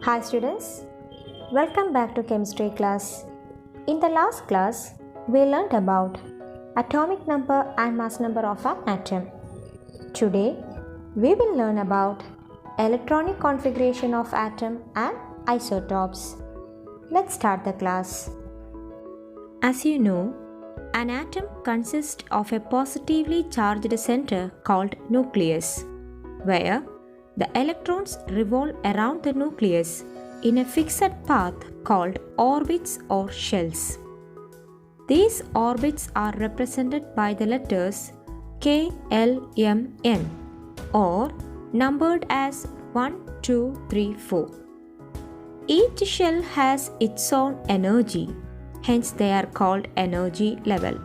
Hi students, welcome back to chemistry class. In the last class, we learned about atomic number and mass number of an atom. Today, we will learn about electronic configuration of atom and isotopes. Let's start the class. As you know, an atom consists of a positively charged center called nucleus, where the electrons revolve around the nucleus in a fixed path called orbits or shells. These orbits are represented by the letters K, L, M, N or numbered as 1, 2, 3, 4. Each shell has its own energy, hence they are called energy level.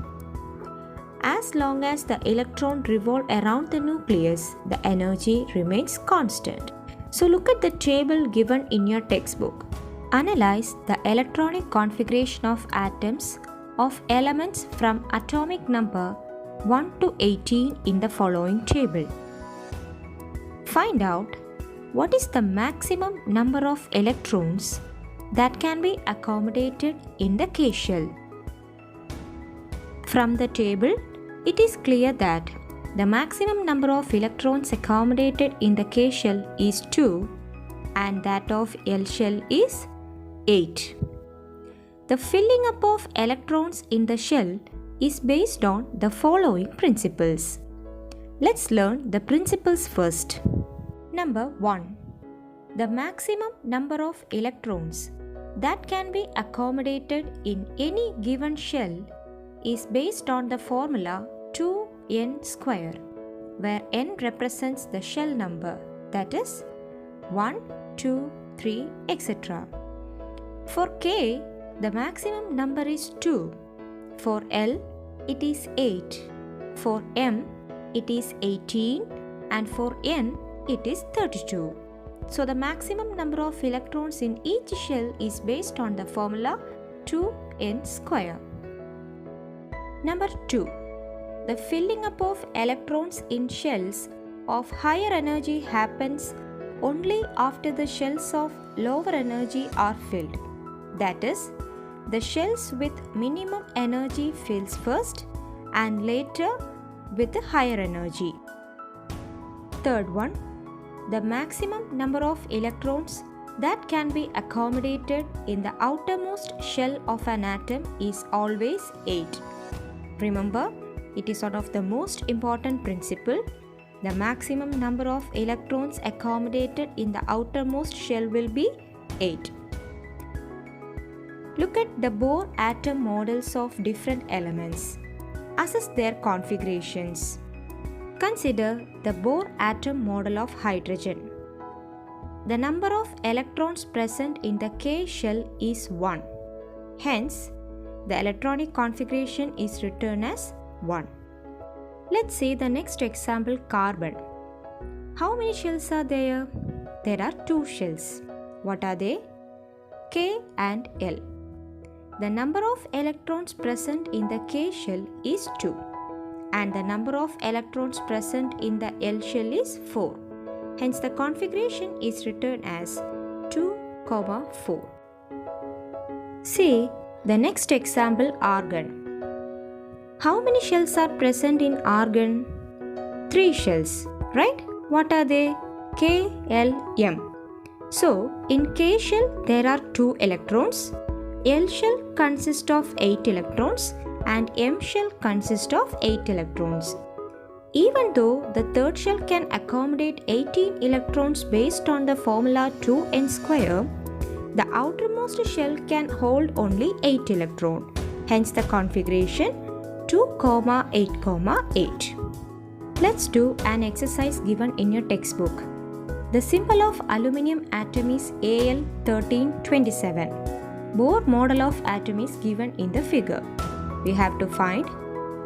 As long as the electron revolves around the nucleus, the energy remains constant. So look at the table given in your textbook. Analyze the electronic configuration of atoms of elements from atomic number 1 to 18 in the following table. Find out what is the maximum number of electrons that can be accommodated in the K shell. From the table, it is clear that the maximum number of electrons accommodated in the K shell is 2 and that of L shell is 8. The filling up of electrons in the shell is based on the following principles. Let's learn the principles first. Number 1. The maximum number of electrons that can be accommodated in any given shell is based on the formula 2n square, where n represents the shell number, that is 1, 2, 3, etc. For K, the maximum number is 2. For L, it is 8. For M, it is 18. And for N, it is 32. So the maximum number of electrons in each shell is based on the formula 2n square. Number 2. The filling up of electrons in shells of higher energy happens only after the shells of lower energy are filled. That is, the shells with minimum energy fills first and later with the higher energy. Third one, the maximum number of electrons that can be accommodated in the outermost shell of an atom is always 8. Remember, it is one of the most important principle. The maximum number of electrons accommodated in the outermost shell will be 8. Look at the Bohr atom models of different elements. Assess their configurations. Consider the Bohr atom model of hydrogen. The number of electrons present in the K shell is 1. Hence, the electronic configuration is written as 1. Let's see the next example, carbon. How many shells are there? There are 2 shells. What are they? K and L. The number of electrons present in the K shell is 2 and the number of electrons present in the L shell is 4. Hence the configuration is written as 2, 4. See the next example, argon. How many shells are present in argon? 3 shells, right? What are they? K, L, M. So, in K shell there are 2 electrons, L shell consists of 8 electrons and M shell consists of 8 electrons. Even though the third shell can accommodate 18 electrons based on the formula 2n square, the outermost shell can hold only 8 electrons. Hence the configuration 2, 8, 8. Let's do an exercise given in your textbook. The symbol of aluminum atom is Al1327. Bohr model of atom is given in the figure. We have to find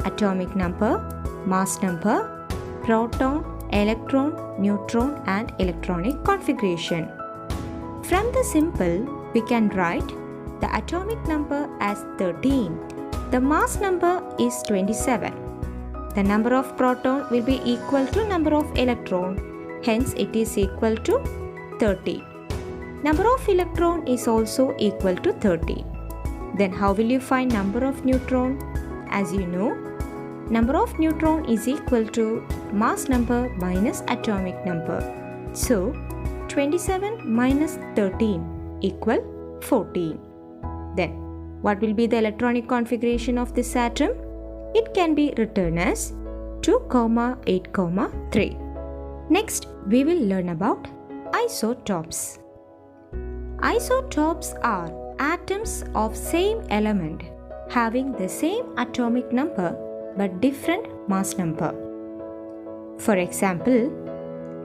atomic number, mass number, proton, electron, neutron and electronic configuration. From the symbol, we can write the atomic number as 13. The mass number is 27. The number of proton will be equal to number of electron. Hence, it is equal to 30. Number of electron is also equal to 30. Then how will you find number of neutron? As you know, number of neutron is equal to mass number minus atomic number. So, 27 minus 13 equal 14. Then, what will be the electronic configuration of this atom? It can be written as 2, 8, 3. Next, we will learn about isotopes. Isotopes are atoms of same element having the same atomic number but different mass number. For example,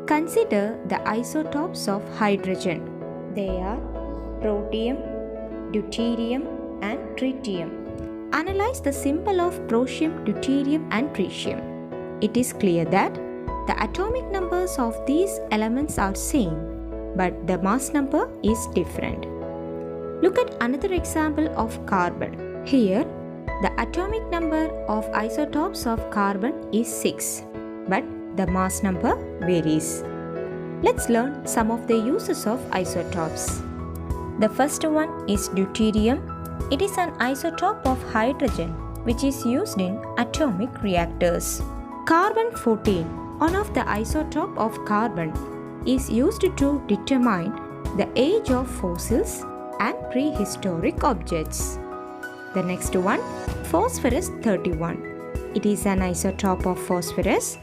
consider the isotopes of hydrogen. They are protium, deuterium and tritium. Analyze the symbol of prosium, deuterium and tritium. It is clear that the atomic numbers of these elements are same, but the mass number is different. Look at another example of carbon. Here, the atomic number of isotopes of carbon is 6, but the mass number varies. Let's learn some of the uses of isotopes. The first one is deuterium. It is an isotope of hydrogen which is used in atomic reactors. Carbon-14, one of the isotope of carbon, is used to determine the age of fossils and prehistoric objects. The next one, phosphorus-31. It is an isotope of phosphorus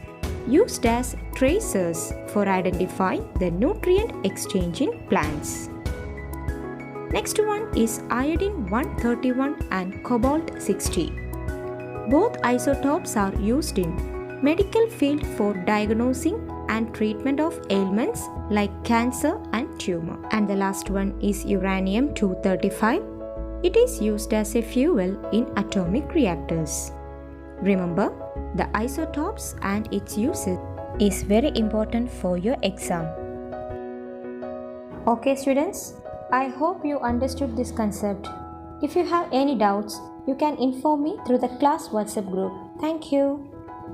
used as tracers for identifying the nutrient exchange in plants. Next one is iodine-131 and cobalt-60. Both isotopes are used in medical field for diagnosing and treatment of ailments like cancer and tumor. And the last one is uranium-235. It is used as a fuel in atomic reactors. Remember, the isotopes and its uses is very important for your exam. Okay students, I hope you understood this concept. If you have any doubts, you can inform me through the class WhatsApp group. Thank you.